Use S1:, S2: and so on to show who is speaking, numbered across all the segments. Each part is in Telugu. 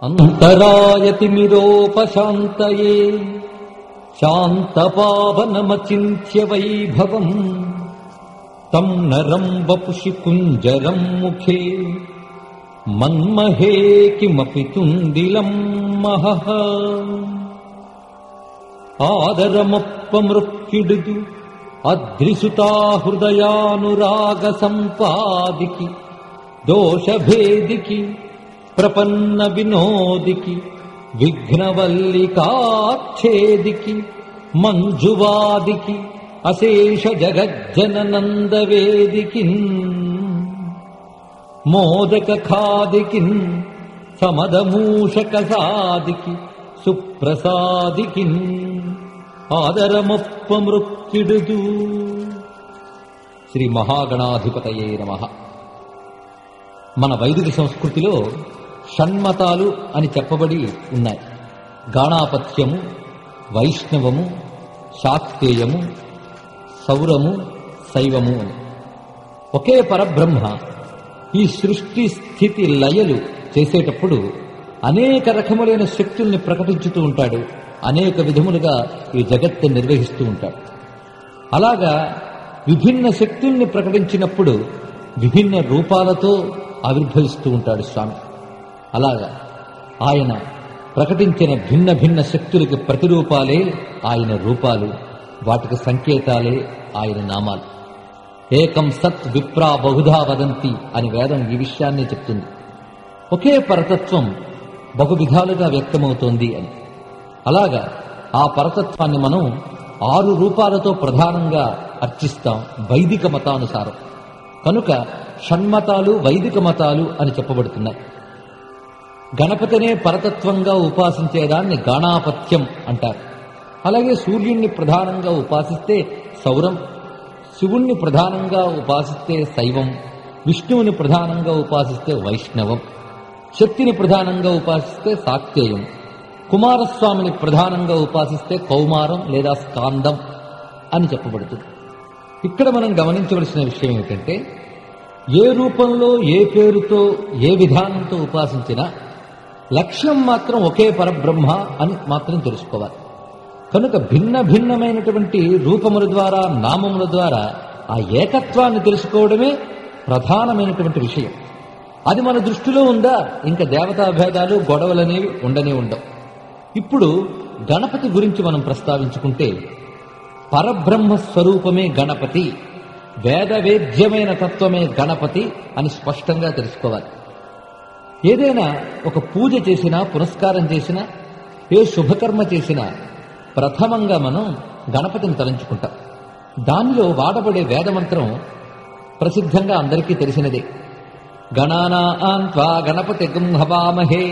S1: అంతరాయతిమిరోపశాంతయే శాంతపావనమచింత్య వైభవం తం నరం వపుషి కుంజరం ముఖే మన్మహే కిమపి తుందిలం మహః. ఆదరమొప్పమృక్కిడుదు అద్రిసుతా హృదయానురాగ సంపాదికి దోషభేదికి ప్రపన్న వినోదికి విఘ్నవల్లికాచ్ఛేదికి మంజువాదికి అశేష జగజ్జననందవేదికి మోదక ఖాదికి సమదమూషక సాదికి సుప్రసాదికి ఆదరమొప్పమృక్కిడుదు. శ్రీ మహాగణాధిపతయే నమః. మన వైదిక సంస్కృతిలో షణ్మతాలు అని చెప్పబడి ఉన్నాయి. గాణాపత్యము, వైష్ణవము, శాక్తేయము, సౌరము, శైవము అని. ఒకే పరబ్రహ్మ ఈ సృష్టి స్థితి లయలు చేసేటప్పుడు అనేక రకములైన శక్తుల్ని ప్రకటించుతూ ఉంటాడు. అనేక విధములుగా ఈ జగత్తు నిర్వహిస్తూ ఉంటాడు. అలాగా విభిన్న శక్తుల్ని ప్రకటించినప్పుడు విభిన్న రూపాలతో ఆవిర్భవిస్తూ ఉంటాడు స్వామి. అలాగా ఆయన ప్రకటించిన భిన్న భిన్న శక్తులకి ప్రతిరూపాలే ఆయన రూపాలు, వాటికి సంకేతాలే ఆయన నామాలు. ఏకం సత్ విప్రా బహుధా వదంతి అని వేదం ఈ విషయాన్ని చెప్తుంది. ఒకే పరతత్వం బహువిధాలుగా వ్యక్తమవుతోంది అని. అలాగా ఆ పరతత్వాన్ని మనం 6 రూపాలతో ప్రధానంగా అర్చిస్తాం వైదిక మతానుసారం. కనుక షణ్మతాలు వైదిక మతాలు అని చెప్పబడుతున్నాయి. గణపతినే పరతత్వంగా ఉపాసించేదాన్ని గాణాపత్యం అంటారు. అలాగే సూర్యుణ్ణి ప్రధానంగా ఉపాసిస్తే సౌరం, శివుణ్ణి ప్రధానంగా ఉపాసిస్తే శైవం, విష్ణువుని ప్రధానంగా ఉపాసిస్తే వైష్ణవం, శక్తిని ప్రధానంగా ఉపాసిస్తే శాక్తేయం, కుమారస్వామిని ప్రధానంగా ఉపాసిస్తే కౌమారం లేదా స్కాందం అని చెప్పబడుతుంది. ఇక్కడ మనం గమనించవలసిన విషయం ఏమిటంటే, ఏ రూపంలో ఏ పేరుతో ఏ విధానంతో ఉపాసించినా లక్ష్యం మాత్రం ఒకే పరబ్రహ్మ అని మాత్రం తెలుసుకోవాలి. కనుక భిన్న భిన్నమైనటువంటి రూపముల ద్వారా నామముల ద్వారా ఆ ఏకత్వాన్ని తెలుసుకోవడమే ప్రధానమైనటువంటి విషయం. అది మన దృష్టిలో ఉందా, ఇంకా దేవతా భేదాలు గొడవలనేవి ఉండనే ఉండవు. ఇప్పుడు గణపతి గురించి మనం ప్రస్తావించుకుంటే, పరబ్రహ్మ స్వరూపమే గణపతి, వేదవేద్యమైన తత్వమే గణపతి అని స్పష్టంగా తెలుసుకోవాలి. ఏదైనా ఒక పూజ చేసినా, పునస్కారం చేసినా, ఏ శుభకర్మ చేసినా ప్రథమంగా మనం గణపతిని తలంచుకుంటాం. దానిలో వాడబడే వేదమంత్రం ప్రసిద్ధంగా అందరికీ తెలిసినదే. గణానాం త్వా గణపతిగం హవామహే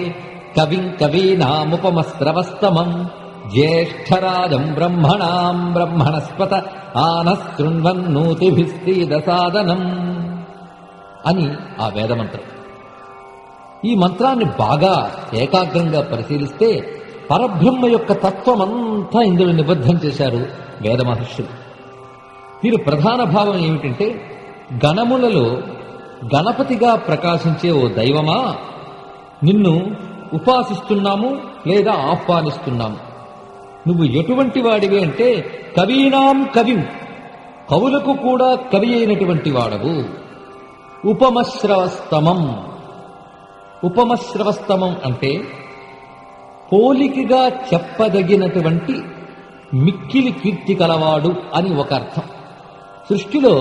S1: కవిం కవీనాముపమస్రవస్తమం జ్యేష్ఠరాజం బ్రహ్మణాం బ్రహ్మణస్పత ఆనః శృణ్వన్నోతిభిస్తీదసాదనం అని ఆ వేదమంత్రం. ఈ మంత్రాన్ని బాగా ఏకాగ్రంగా పరిశీలిస్తే పరబ్రహ్మ యొక్క తత్వమంతా ఇందులో నిబద్ధం చేశారు వేద మహర్షులు. దీని ప్రధాన భావం ఏమిటంటే, గణములలో గణపతిగా ప్రకాశించే ఓ దైవమా, నిన్ను ఉపాసిస్తున్నాము లేదా ఆహ్వానిస్తున్నాము. నువ్వు ఎటువంటి వాడివి అంటే, కవీనాం కవిం, కవులకు కూడా కవి అయినటువంటి వాడవు. ఉపమశ్రవస్తమం, ఉపమశ్రవస్తమం అంటే పోలికగా చెప్పదగినటువంటి మిక్కిలి కీర్తి కలవాడు అని ఒక అర్థం. సృష్టిలో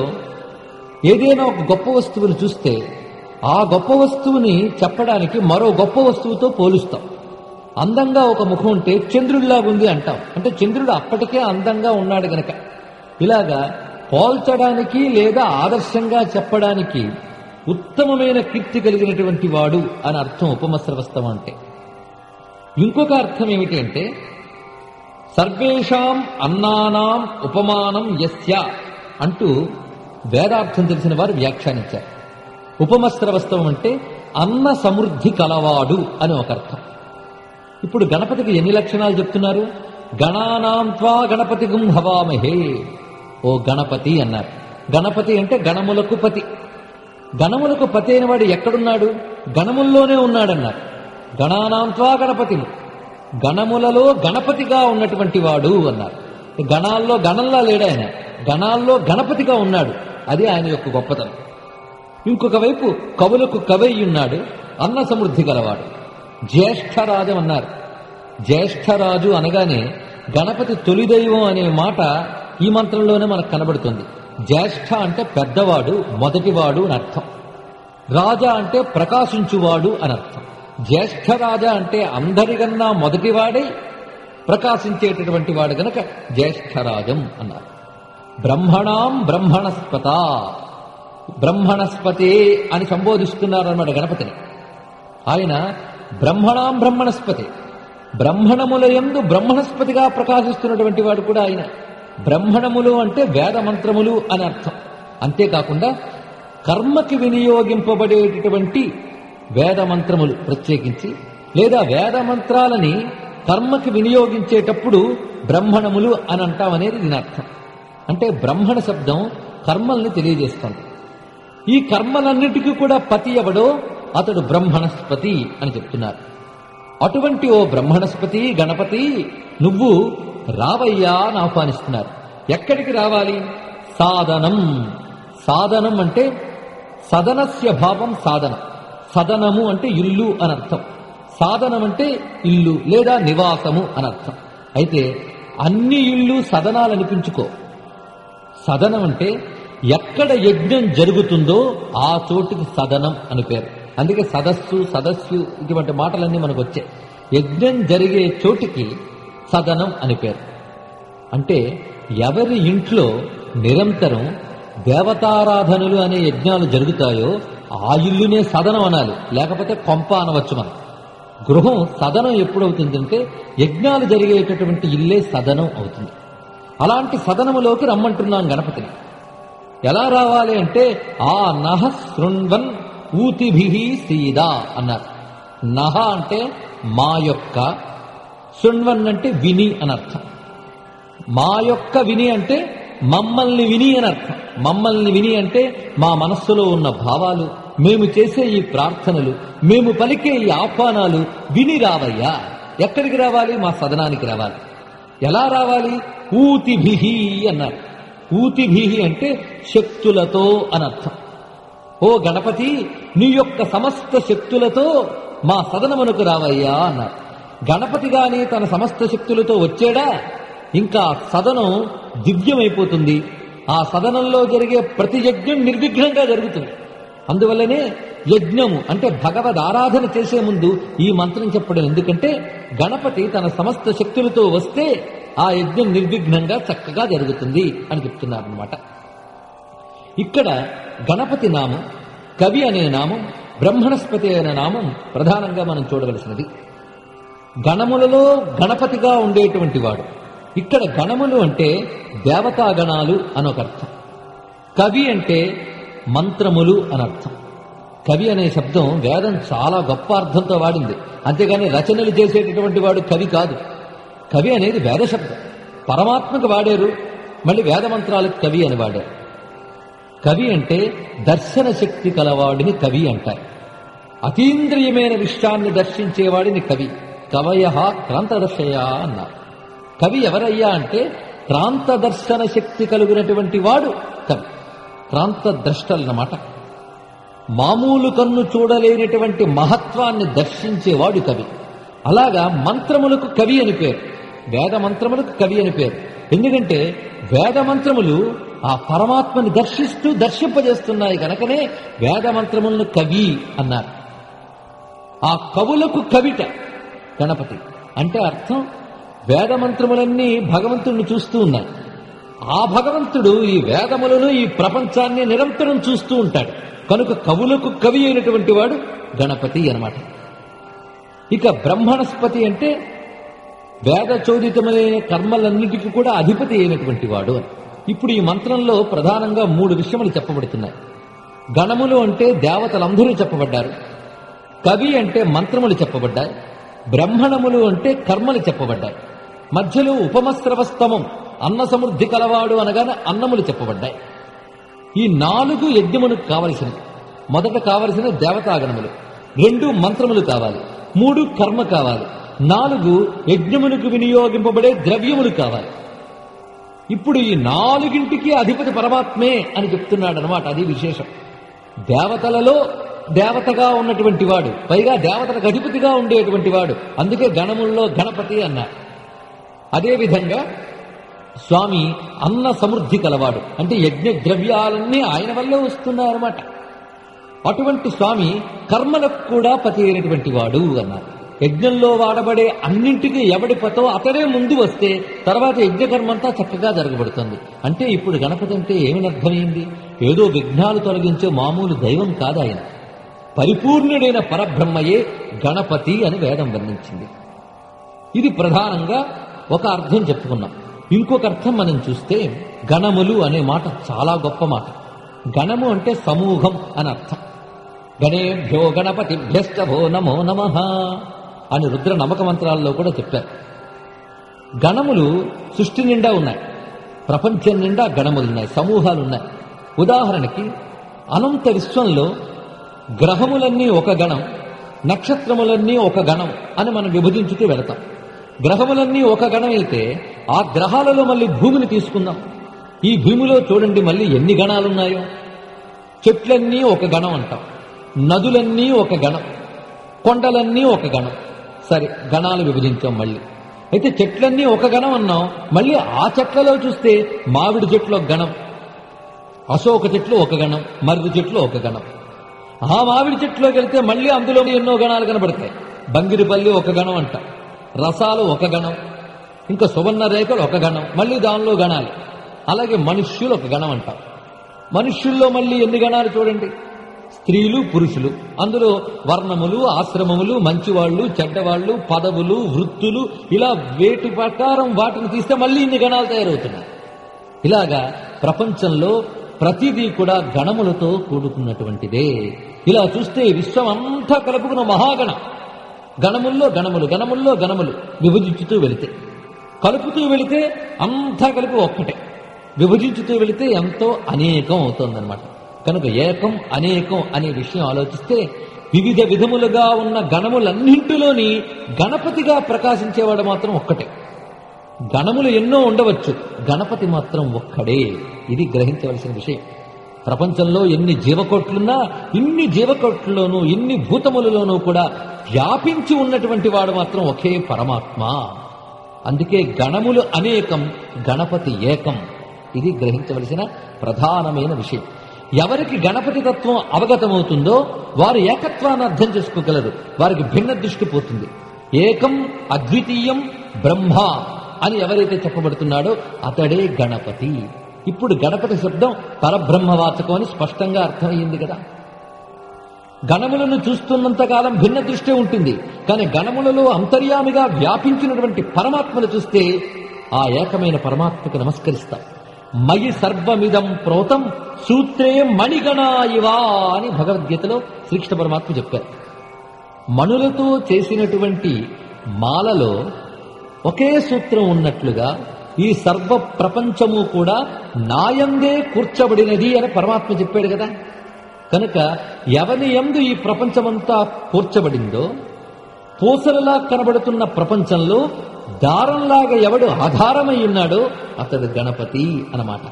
S1: ఏదైనా ఒక గొప్ప వస్తువుని చూస్తే ఆ గొప్ప వస్తువుని చెప్పడానికి మరో గొప్ప వస్తువుతో పోలుస్తాం. అందంగా ఒక ముఖం ఉంటే చంద్రుడిలా ఉంది అంటాం, అంటే చంద్రుడు అప్పటికే అందంగా ఉన్నాడు గనక. ఇలాగా పోల్చడానికి లేదా ఆదర్శంగా చెప్పడానికి ఉత్తమమైన కీర్తి కలిగినటువంటి వాడు అని అర్థం ఉపమశ్రవస్తం అంటే. ఇంకొక అర్థం ఏమిటి అంటే, సర్వేషాం అన్నానాం ఉపమానం యస్య అంటూ వేదార్థం తెలిసిన వారు వ్యాఖ్యానించారు. ఉపమశ్రవస్తవం అంటే అన్న సమృద్ధి కలవాడు అని ఒక అర్థం. ఇప్పుడు గణపతికి ఎన్ని లక్షణాలు చెప్తున్నారు? గణానాం త్వా గణపతిగం హవామహే, ఓ గణపతి అన్నారు. గణపతి అంటే గణములకు పతి. గణములకు పతి అయిన వాడు ఎక్కడున్నాడు? గణముల్లోనే ఉన్నాడన్నారు. గణానాంత్వా గణపతి, గణములలో గణపతిగా ఉన్నటువంటి వాడు అన్నారు. గణాల్లో గణంలా లేడు ఆయన, గణాల్లో గణపతిగా ఉన్నాడు. అది ఆయన యొక్క గొప్పతనం. ఇంకొక వైపు కవులకు కవై ఉన్నాడు, అన్న సమృద్ధి గలవాడు. జ్యేష్ఠరాజం అన్నారు. జ్యేష్ఠరాజు అనగానే గణపతి తొలి దైవం అనే మాట ఈ మంత్రంలోనే మనకు కనబడుతుంది. జ్యేష్ఠ అంటే పెద్దవాడు, మొదటివాడు అని అర్థం. రాజా అంటే ప్రకాశించువాడు అని అర్థం. జ్యేష్ఠరాజ అంటే అందరికన్నా మొదటివాడై ప్రకాశించేటటువంటి వాడు గనక జ్యేష్ఠరాజం అన్నారు. బ్రహ్మణాం బ్రహ్మణస్పత, బ్రహ్మణస్పతే అని సంబోధిస్తున్నారన్నమాట గణపతిని. ఆయన బ్రహ్మణాం బ్రహ్మణస్పతి, బ్రహ్మణములయందు బ్రహ్మణస్పతిగా ప్రకాశిస్తున్నటువంటి వాడు కూడా ఆయన. బ్రహ్మణములు అంటే వేద మంత్రములు అని అర్థం. అంతేకాకుండా కర్మకి వినియోగింపబడేటటువంటి వేద మంత్రములు ప్రత్యేకించి, లేదా వేద మంత్రాలని కర్మకి వినియోగించేటప్పుడు బ్రహ్మణములు అని అంటామనేది దీని అర్థం. అంటే బ్రహ్మణ శబ్దం కర్మల్ని తెలియజేస్తుంది. ఈ కర్మలన్నిటికీ కూడా పతి ఎవడో అతడు బ్రహ్మణస్పతి అని చెప్తున్నారు. అటువంటి ఓ బ్రహ్మణస్పతి గణపతి, నువ్వు రావయ్యా అని ఆహ్వానిస్తున్నారు. ఎక్కడికి రావాలి? సాధనం. సాధనం అంటే సదనస్య భావం సాధనం. సదనము అంటే ఇల్లు అని అర్థం. సాధనం అంటే ఇల్లు లేదా నివాసము అని అర్థం. అయితే అన్ని ఇళ్ళు సదనాలు అనిపించుకో. సదనం అంటే ఎక్కడ యజ్ఞం జరుగుతుందో ఆ చోటుకి సదనం అని పేరు. అందుకే సదస్సు, సదస్సు ఇటువంటి మాటలన్నీ మనకు వచ్చాయి. యజ్ఞం జరిగే చోటికి సదనం అని పేరు. అంటే ఎవరి ఇంట్లో నిరంతరం దేవతారాధనలు అనే యజ్ఞాలు జరుగుతాయో ఆ ఇల్లునే సదనం అనాలి, లేకపోతే కొంప అనవచ్చు మనం. గృహం సదనం ఎప్పుడవుతుందంటే యజ్ఞాలు జరిగేటటువంటి ఇల్లే సదనం అవుతుంది. అలాంటి సదనములోకి రమ్మంటున్నాం గణపతిని. ఎలా రావాలి అంటే ఆ నహ శృణ్వన్ ఊతిభిహి సీదా అన్నారు. నహ అంటే మా యొక్క, శృణ్వన్ అంటే విని అనర్థం. మా యొక్క విని అంటే మమ్మల్ని విని అని అర్థం. మమ్మల్ని విని అంటే మా మనస్సులో ఉన్న భావాలు, మేము చేసే ఈ ప్రార్థనలు, మేము పలికే ఈ ఆహ్వానాలు విని రావయ్యా. ఎక్కడికి రావాలి? మా సదనానికి రావాలి. ఎలా రావాలి? ఊతిభిహి అన్నారు. ఊతిభిహి అంటే శక్తులతో అనర్థం. ఓ గణపతి, నీ యొక్క సమస్త శక్తులతో మా సదనమునకు రావయ్యా అన్నారు. గణపతి గాని తన సమస్త శక్తులతో వచ్చాడా ఇంకా సదనం దివ్యమైపోతుంది. ఆ సదనంలో జరిగే ప్రతి యజ్ఞం నిర్విఘ్నంగా జరుగుతుంది. అందువల్లనే యజ్ఞము అంటే భగవద్ ఆరాధన చేసే ముందు ఈ మంత్రం చెప్పడం. ఎందుకంటే గణపతి తన సమస్త శక్తులతో వస్తే ఆ యజ్ఞం నిర్విఘ్నంగా చక్కగా జరుగుతుంది అని చెప్తున్నారన్నమాట. ఇక్కడ గణపతి నామం, కవి అనే నామం, బ్రహ్మణస్పతి అనే నామం ప్రధానంగా మనం చూడవలసినది. గణములలో గణపతిగా ఉండేటువంటి వాడు. ఇక్కడ గణములు అంటే దేవతాగణాలు అనొక అర్థం. కవి అంటే మంత్రములు అనర్థం. కవి అనే శబ్దం వేదం చాలా గొప్ప అర్థంతో వాడింది. అంతేగాని రచనలు చేసేటటువంటి వాడు కవి కాదు. కవి అనేది వేద శబ్దం. పరమాత్మకు వాడారు, మళ్ళీ వేద మంత్రాలకు కవి అని వాడారు. కవి అంటే దర్శన శక్తి కలవాడిని కవి అంటారు. అతీంద్రియమైన విషయాన్ని దర్శించేవాడిని కవి. కవయః క్రాంతదర్శయ అన్నారు. కవి ఎవరయ్యా అంటే క్రాంత దర్శన శక్తి కలిగినటువంటి వాడు కవి. క్రాంత ద్రష్టలన్నమాట. మామూలు కన్ను చూడలేనటువంటి మహత్వాన్ని దర్శించేవాడు కవి. అలాగా మంత్రములకు కవి అని పేరు, వేద మంత్రములకు కవి అని పేరు. ఎందుకంటే వేద మంత్రములు ఆ పరమాత్మని దర్శిస్తూ దర్శింపజేస్తున్నాయి కనుకనే వేద మంత్రములను కవి అన్నారు. ఆ కవులకు కవిట గణపతి అంటే అర్థం వేద మంత్రములన్నీ భగవంతుడిని చూస్తూ ఉన్నాయి. ఆ భగవంతుడు ఈ వేదములను, ఈ ప్రపంచాన్ని నిరంతరం చూస్తూ ఉంటాడు. కనుక కవులకు కవి అయినటువంటి వాడు గణపతి అన్నమాట. ఇక బ్రహ్మణస్పతి అంటే వేద చోదితమైన కర్మలన్నిటికీ కూడా అధిపతి అయినటువంటి వాడు అని. ఇప్పుడు ఈ మంత్రంలో ప్రధానంగా 3 విషయములు చెప్పబడుతున్నాయి. గణములు అంటే దేవతలందరూ చెప్పబడ్డారు. కవి అంటే మంత్రములు చెప్పబడ్డాయి. బ్రహ్మణములు అంటే కర్మలు చెప్పబడ్డాయి. మధ్యలో ఉపమస్రవస్తమం అన్న సమృద్ధి కలవాడు అనగానే అన్నములు చెప్పబడ్డాయి. ఈ 4 యజ్ఞమునకు కావలసినవి. మొదట కావలసిన దేవతాగణములు, 2 మంత్రములు కావాలి. 3 కర్మ కావాలి, 4 యజ్ఞములకు వినియోగింపబడే ద్రవ్యములు కావాలి. ఇప్పుడు ఈ 4ంటికి అధిపతి పరమాత్మే అని చెప్తున్నాడు అనమాట. అది విశేషం. దేవతలలో దేవతగా ఉన్నటువంటి వాడు, పైగా దేవతలకు అధిపతిగా ఉండేటువంటి వాడు, అందుకే గణముల్లో గణపతి అన్నారు. అదేవిధంగా స్వామి అన్న సమృద్ధి కలవాడు, అంటే యజ్ఞ ద్రవ్యాలన్నీ ఆయన వల్లే వస్తున్నాయన్నమాట. అటువంటి స్వామి కర్మలకు కూడా పతి అయినటువంటి వాడు అన్నారు. యజ్ఞంలో వాడబడే అన్నింటికీ ఎవడి పతో అతడే ముందు వస్తే తర్వాత యజ్ఞకర్మంతా చక్కగా జరగబడుతుంది. అంటే ఇప్పుడు గణపతి అంటే ఏమని అర్థమైంది? ఏదో విఘ్నాలు తొలగించే మామూలు దైవం కాదు ఆయన. పరిపూర్ణుడైన పరబ్రహ్మయే గణపతి అని వేదం వర్ణించింది. ఇది ప్రధానంగా ఒక అర్థం చెప్పుకున్నాం. ఇంకొక అర్థం మనం చూస్తే గణములు అనే మాట చాలా గొప్ప మాట. గణము అంటే సమూహం అని అర్థం. గణేభ్యో గణపతిభ్యశ్చభో నమో నమః అని రుద్ర నమక మంత్రాల్లో కూడా చెప్పారు. గణములు సృష్టి నిండా ఉన్నాయి, ప్రపంచం నిండా గణములున్నాయి, సమూహాలున్నాయి. ఉదాహరణకి అనంత విశ్వంలో గ్రహములన్నీ ఒక గణం, నక్షత్రములన్నీ ఒక గణం అని మనం విభజించుతూ వెళతాం. గ్రహములన్నీ ఒక గణం అయితే ఆ గ్రహాలలో మళ్ళీ భూమిని తీసుకుందాం. ఈ భూమిలో చూడండి మళ్ళీ ఎన్ని గణాలున్నాయో. చెట్లన్నీ ఒక గణం అంటాం, నదులన్నీ ఒక గణం, కొండలన్నీ ఒక గణం. సరే, గణాలు విభజించాం మళ్ళీ. అయితే చెట్లన్నీ ఒక గణం అన్నాం. మళ్ళీ ఆ చెట్లలో చూస్తే మామిడి చెట్లు ఒక గణం, అశోక చెట్లు ఒక గణం, మర్రి చెట్లు ఒక గణం. ఆ మామిడి చెట్లోకి వెళ్తే మళ్ళీ అందులో ఎన్నో గణాలు కనబడతాయి. బంగిరిపల్లి ఒక గణం అంట, రసాలు ఒక గణం, ఇంకా సువర్ణ రేఖలు ఒక గణం, మళ్ళీ దానిలో గణాలు. అలాగే మనుష్యులు ఒక గణం అంటాం. మనుష్యుల్లో మళ్ళీ ఎన్ని గణాలు చూడండి. స్త్రీలు పురుషులు, అందులో వర్ణములు, ఆశ్రమములు, మంచివాళ్లు, చెడ్డవాళ్లు, పదవులు, వృత్తులు, ఇలా వేటి ప్రకారం వాటిని తీస్తే మళ్ళీ ఇన్ని గణాలు తయారవుతున్నాయి. ఇలాగా ప్రపంచంలో ప్రతిదీ కూడా గణములతో కూడుకున్నటువంటిదే. ఇలా చూస్తే విశ్వం అంతా కలుపుకున్న మహాగణం. గణముల్లో గణములు, గణముల్లో గణములు విభజించుతూ వెళితే, కలుపుతూ వెళితే అంతా కలిపి ఒక్కటే, విభజించుతూ వెళితే ఎంతో అనేకం అవుతోందన్నమాట. కనుక ఏకం అనేకం అనే విషయం ఆలోచిస్తే వివిధ విధములుగా ఉన్న గణములన్నింటిలోని గణపతిగా ప్రకాశించేవాడు మాత్రం ఒక్కటే. గణములు ఎన్నో ఉండవచ్చు, గణపతి మాత్రం ఒక్కడే. ఇది గ్రహించవలసిన విషయం. ప్రపంచంలో ఎన్ని జీవకోట్లున్నా ఇన్ని జీవకోట్లలోనూ ఇన్ని భూతములలోనూ కూడా వ్యాపించి ఉన్నటువంటి వాడు మాత్రం ఒకే పరమాత్మ. అందుకే గణములు అనేకం, గణపతి ఏకం. ఇది గ్రహించవలసిన ప్రధానమైన విషయం. ఎవరికి గణపతి తత్వం అవగతమవుతుందో వారు ఏకత్వాన్ని అర్థం చేసుకోగలరు, వారికి భిన్న దృష్టి పోతుంది. ఏకం అద్వితీయం బ్రహ్మ అని ఎవరైతే చెప్పబడుతున్నాడో అతడే గణపతి. ఇప్పుడు గణపతి శబ్దం పరబ్రహ్మవాచకం అని స్పష్టంగా అర్థమయ్యింది కదా. గణములను చూస్తున్నంతకాలం భిన్న దృష్టి ఉంటుంది, కానీ గణములలో అంతర్యామిగా వ్యాపించినటువంటి పరమాత్మను చూస్తే ఆ ఏకమైన పరమాత్మకు నమస్కరిస్తాం. మయి సర్వమిదం ప్రోతం సూత్రే మణిగణాయివా అని భగవద్గీతలో శ్రీకృష్ణ పరమాత్మ చెప్పారు. మణులతో చేసినటువంటి మాలలో ఒకే సూత్రం ఉన్నట్లుగా ఈ సర్వ ప్రపంచము కూడా నాయందే కూర్చబడినది అని పరమాత్మ చెప్పాడు కదా. కనుక ఎవని యందు ఈ ప్రపంచమంతా కూర్చబడిందో, పూసలలా కనబడుతున్న ప్రపంచంలో దారంలాగా ఎవడు ఆధారమై ఉన్నాడో అతడు గణపతి అన్నమాట.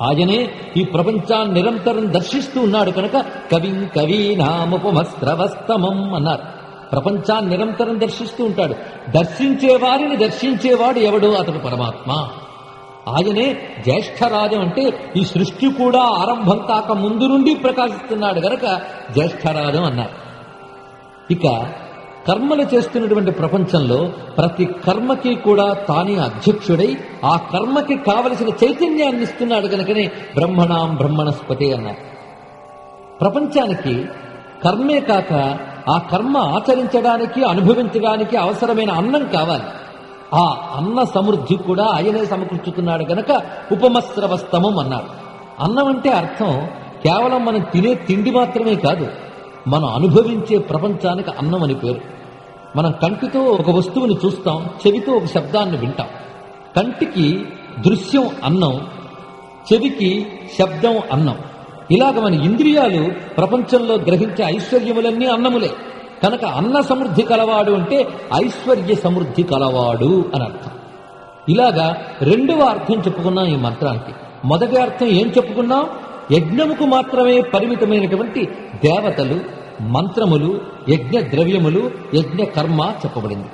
S1: ఆయనే ఈ ప్రపంచాన్ని నిరంతరం దర్శిస్తూ ఉన్నాడు. కనుక కవిం కవీనాముపమస్రవస్తమం అన్నారు. ప్రపంచాన్ని నిరంతరం దర్శిస్తూ ఉంటాడు. దర్శించే వారిని దర్శించేవాడు ఎవడో అతడు పరమాత్మ. ఆయనే జ్యేష్ఠరాజం. అంటే ఈ సృష్టి కూడా ఆరంభం కాక ముందు నుండి ప్రకాశిస్తున్నాడు గనక జ్యేష్ఠరాజం అన్నారు. ఇక కర్మలు చేస్తున్నటువంటి ప్రపంచంలో ప్రతి కర్మకి కూడా తానే అధ్యక్షుడై ఆ కర్మకి కావలసిన చైతన్యాన్ని ఇస్తున్నాడు కనుకనే బ్రహ్మణాం బ్రహ్మణస్పతి అన్నారు. ప్రపంచానికి కర్మే కాక ఆ కర్మ ఆచరించడానికి అనుభవించడానికి అవసరమైన అన్నం కావాలి. ఆ అన్న సమృద్ధి కూడా ఆయనే సమకూర్చుతున్నాడు గనక ఉపమస్రవస్తమం అన్నారు. అన్నం అంటే అర్థం కేవలం మనం తినే తిండి మాత్రమే కాదు, మనం అనుభవించే ప్రపంచానికి అన్నం అని పేరు. మనం కంటితో ఒక వస్తువుని చూస్తాం, చెవితో ఒక శబ్దాన్ని వింటాం. కంటికి దృశ్యం అన్నం, చెవికి శబ్దం అన్నం. ఇలాగ మన ఇంద్రియాలు ప్రపంచంలో గ్రహించే ఐశ్వర్యములన్నీ అన్నములే. కనుక అన్న సమృద్ధి కలవాడు అంటే ఐశ్వర్య సమృద్ధి కలవాడు అని అర్థం. ఇలాగా రెండవ అర్థం చెప్పుకున్నాం ఈ మంత్రానికి. మొదటి అర్థం ఏం చెప్పుకున్నాం? యజ్ఞముకు మాత్రమే పరిమితమైనటువంటి దేవతలు, మంత్రములు, యజ్ఞ ద్రవ్యములు, యజ్ఞ కర్మ చెప్పబడింది.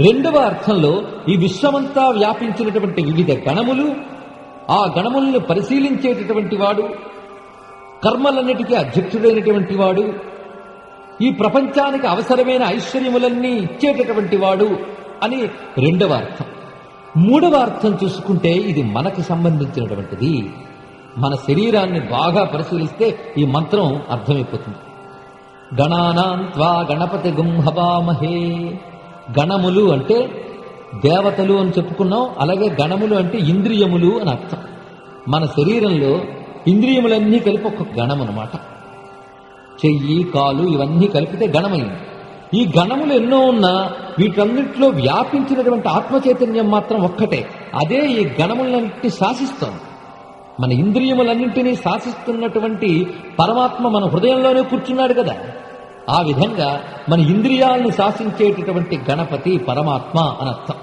S1: రెండవ అర్థంలో ఈ విశ్వమంతా వ్యాపించినటువంటి వివిధ గణములు, ఆ గణములను పరిశీలించేటటువంటి వాడు, కర్మలన్నిటికీ అధ్యక్షుడైనటువంటి వాడు, ఈ ప్రపంచానికి అవసరమైన ఐశ్వర్యములన్నీ ఇచ్చేటటువంటి వాడు అని రెండవ అర్థం. మూడవ అర్థం చూసుకుంటే ఇది మనకు సంబంధించినటువంటిది. మన శరీరాన్ని బాగా పరిశీలిస్తే ఈ మంత్రం అర్థమైపోతుంది. గణానాం త్వా గణపతి గుంహవామహే. గణములు అంటే దేవతలు అని చెప్పుకున్నాం. అలాగే గణములు అంటే ఇంద్రియములు అని అర్థం. మన శరీరంలో ఇంద్రియములన్నీ కలిపి ఒక గణం అన్నమాట. చెయ్యి, కాలు ఇవన్నీ కలిపితే గణమైంది. ఈ గణములు ఎన్నో ఉన్నా వీటన్నిటిలో వ్యాపించినటువంటి ఆత్మచైతన్యం మాత్రం ఒక్కటే. అదే ఈ గణములన్నింటినీ శాసిస్తోంది. మన ఇంద్రియములన్నింటినీ శాసిస్తున్నటువంటి పరమాత్మ మన హృదయంలోనే కూర్చున్నాడు కదా. ఆ విధంగా మన ఇంద్రియాలను శాసించేటటువంటి గణపతి పరమాత్మ అని అర్థం.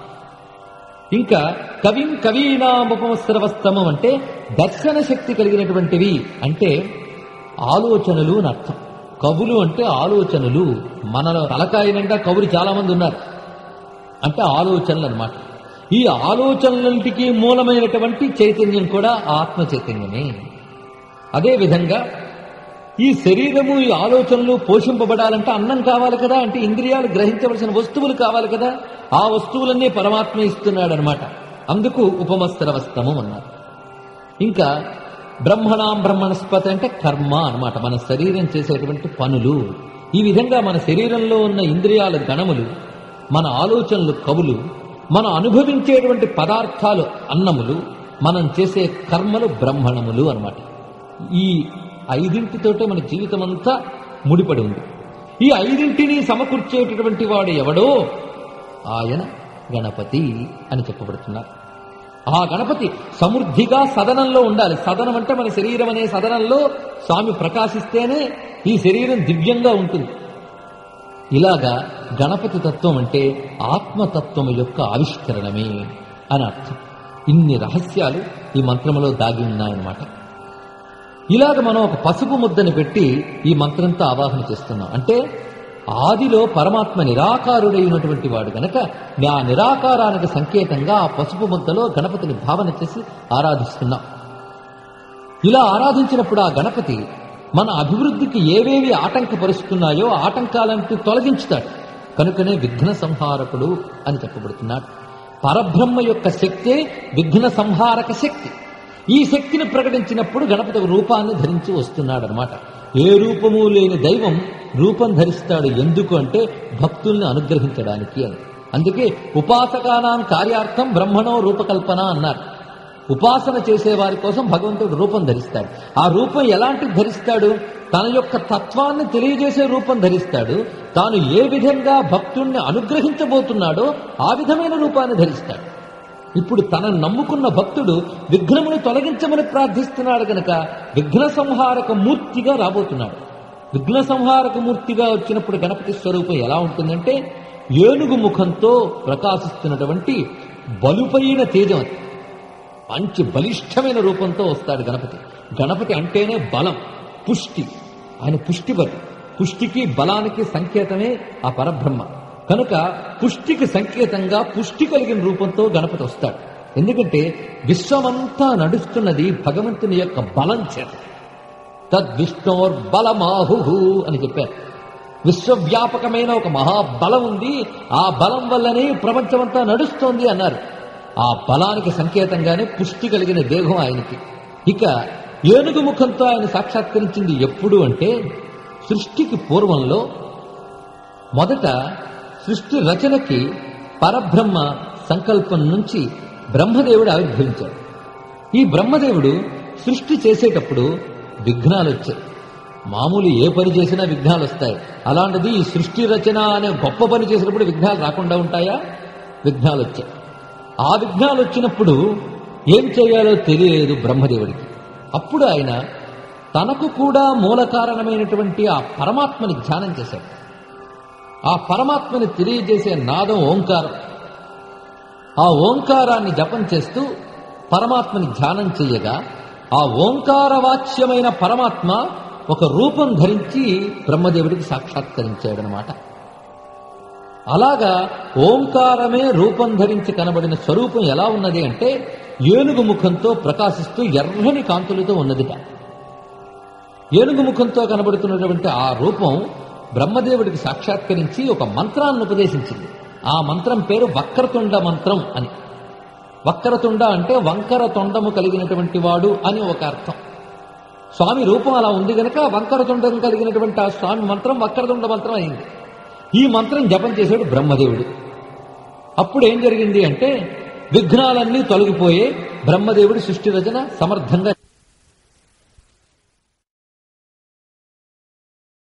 S1: ఇంకా కవిం కవీనాముపమస్రవస్తమం అంటే దర్శన శక్తి కలిగినటువంటివి అంటే ఆలోచనలు అని అర్థం. కవులు అంటే ఆలోచనలు. మనలో తలకాయ నిండా కవులు చాలా మంది ఉన్నారు అంటే ఆలోచనలు అన్నమాట. ఈ ఆలోచనలన్నిటికీ మూలమైనటువంటి చైతన్యం కూడా ఆత్మ చైతన్యమే. అదేవిధంగా ఈ శరీరము, ఈ ఆలోచనలు పోషింపబడాలంటే అన్నం కావాలి కదా, అంటే ఇంద్రియాలు గ్రహించవలసిన వస్తువులు కావాలి కదా. ఆ వస్తువులన్నీ పరమాత్మ ఇస్తున్నాడు అనమాట. అందుకు ఉపమస్రవస్తము అన్నారు. ఇంకా బ్రహ్మణాం బ్రహ్మణస్పతి అంటే కర్మ అన్నమాట, మన శరీరం చేసేటువంటి పనులు. ఈ విధంగా మన శరీరంలో ఉన్న ఇంద్రియాల గణములు, మన ఆలోచనలు కవులు, మనం అనుభవించేటువంటి పదార్థాలు అన్నములు, మనం చేసే కర్మలు బ్రహ్మణములు అన్నమాట. ఈ ఐదింటితోటే మన జీవితం అంతా ముడిపడి ఉంది. ఈ ఐదింటిని సమకూర్చేటటువంటి వాడు ఎవడో ఆయన గణపతి అని చెప్పబడుతున్నారు. ఆ గణపతి సమృద్ధిగా సదనంలో ఉండాలి. సదనం అంటే మన శరీరం అనే సదనంలో స్వామి ప్రకాశిస్తేనే ఈ శరీరం దివ్యంగా ఉంటుంది. ఇలాగా గణపతి తత్వం అంటే ఆత్మతత్వం యొక్క ఆవిష్కరణమే అని అర్థం. ఇన్ని రహస్యాలు ఈ మంత్రములో దాగి ఉన్నాయన్నమాట. ఇలాగ మనం ఒక పసుపు ముద్దని పెట్టి ఈ మంత్రంతో ఆవాహన చేస్తున్నాం. అంటే ఆదిలో పరమాత్మ నిరాకారుడైనటువంటి వాడు గనక ఆ నిరాకారానికి సంకేతంగా ఆ పసుపు ముద్దలో గణపతిని భావన చేసి ఆరాధిస్తున్నాం. ఇలా ఆరాధించినప్పుడు ఆ గణపతి మన అభివృద్ధికి ఏవేవి ఆటంకపరుస్తున్నాయో ఆటంకాలను తొలగించుతాడు. కనుకనే విఘ్న సంహారకుడు అని చెప్పబడుతున్నాడు. పరబ్రహ్మ యొక్క శక్తే విఘ్న సంహారక శక్తి. ఈ శక్తిని ప్రకటించినప్పుడు గణపతి రూపాన్ని ధరించి వస్తున్నాడు అనమాట. ఏ రూపము లేని దైవం రూపం ధరిస్తాడు. ఎందుకు అంటే భక్తుల్ని అనుగ్రహించడానికి అని. అందుకే ఉపాసకానాం కార్యార్థం బ్రహ్మణో రూపకల్పన అన్నారు. ఉపాసన చేసేవారి కోసం భగవంతుడు రూపం ధరిస్తాడు. ఆ రూపం ఎలాంటి ధరిస్తాడు? తన యొక్క తత్వాన్ని తెలియజేసే రూపం ధరిస్తాడు. తాను ఏ విధంగా భక్తుణ్ణి అనుగ్రహించబోతున్నాడో ఆ విధమైన రూపాన్ని ధరిస్తాడు. ఇప్పుడు తనను నమ్ముకున్న భక్తుడు విఘ్నమును తొలగించమని ప్రార్థిస్తున్నాడు గనక విఘ్న సంహారక మూర్తిగా రాబోతున్నాడు. విఘ్న సంహారక మూర్తిగా వచ్చినప్పుడు గణపతి స్వరూపం ఎలా ఉంటుందంటే ఏనుగు ముఖంతో ప్రకాశిస్తున్నటువంటి బలుపైన తేజం, మంచి బలిష్టమైన రూపంతో వస్తాడు గణపతి. గణపతి అంటేనే బలం, పుష్టి. ఆయన పుష్టిపతి. పుష్టికి బలానికి సంకేతమే ఆ పరబ్రహ్మ. కనుక పుష్టికి సంకేతంగా పుష్టి కలిగిన రూపంతో గణపతి వస్తాడు. ఎందుకంటే విశ్వమంతా నడుస్తున్నది భగవంతుని యొక్క బలం చేత. తద్విష్ణోర్బలమాహు అని చెప్పారు. విశ్వవ్యాపకమైన ఒక మహాబలం ఉంది, ఆ బలం వల్లనే ప్రపంచమంతా నడుస్తోంది అన్నారు. ఆ బలానికి సంకేతంగానే పుష్టి కలిగిన దేహం ఆయనకి. ఇక ఏనుగు ముఖంతో ఆయన సాక్షాత్కరించింది ఎప్పుడు అంటే సృష్టికి పూర్వంలో మొదట సృష్టి రచనకి పరబ్రహ్మ సంకల్పం నుంచి బ్రహ్మదేవుడు ఆవిర్భవించాడు. ఈ బ్రహ్మదేవుడు సృష్టి చేసేటప్పుడు విఘ్నాలు వచ్చాయి. మామూలు ఏ పని చేసినా విఘ్నాలు వస్తాయి. అలాంటిది ఈ సృష్టి రచన అనే గొప్ప పని చేసినప్పుడు విఘ్నాలు రాకుండా ఉంటాయా? విఘ్నాలు వచ్చాయి. ఆ విఘ్నాలు వచ్చినప్పుడు ఏం చేయాలో తెలియలేదు బ్రహ్మదేవుడికి. అప్పుడు ఆయన తనకు కూడా మూల కారణమైనటువంటి ఆ పరమాత్మని ధ్యానం చేశాడు. ఆ పరమాత్మని తెలియజేసే నాదం ఓంకారం. ఆ ఓంకారాన్ని జపం చేస్తూ పరమాత్మని ధ్యానం చెయ్యగా ఆ ఓంకారవాచ్యమైన పరమాత్మ ఒక రూపం ధరించి బ్రహ్మదేవుడికి సాక్షాత్కరించాడనమాట. అలాగా ఓంకారమే రూపం ధరించి కనబడిన స్వరూపం ఎలా ఉన్నది అంటే ఏనుగు ముఖంతో ప్రకాశిస్తూ ఎర్రని కాంతులతో ఉన్నదిట. ఏనుగు ముఖంతో కనబడుతున్నటువంటి ఆ రూపం బ్రహ్మదేవుడికి సాక్షాత్కరించి ఒక మంత్రాన్ని ఉపదేశించింది. ఆ మంత్రం పేరు వక్రతుండ మంత్రం అని. వక్రతుండ అంటే వంకర తొండము కలిగినటువంటి వాడు అని ఒక అర్థం. స్వామి రూపం అలా ఉంది గనక వంకరతుండం కలిగినటువంటి ఆ స్వామి మంత్రం వక్రతుండ మంత్రం అయింది. ఈ మంత్రం జపం చేశాడు బ్రహ్మదేవుడు. అప్పుడు ఏం జరిగింది అంటే విఘ్నాలన్నీ తొలగిపోయే బ్రహ్మదేవుడి సృష్టి రచన సమర్థంగా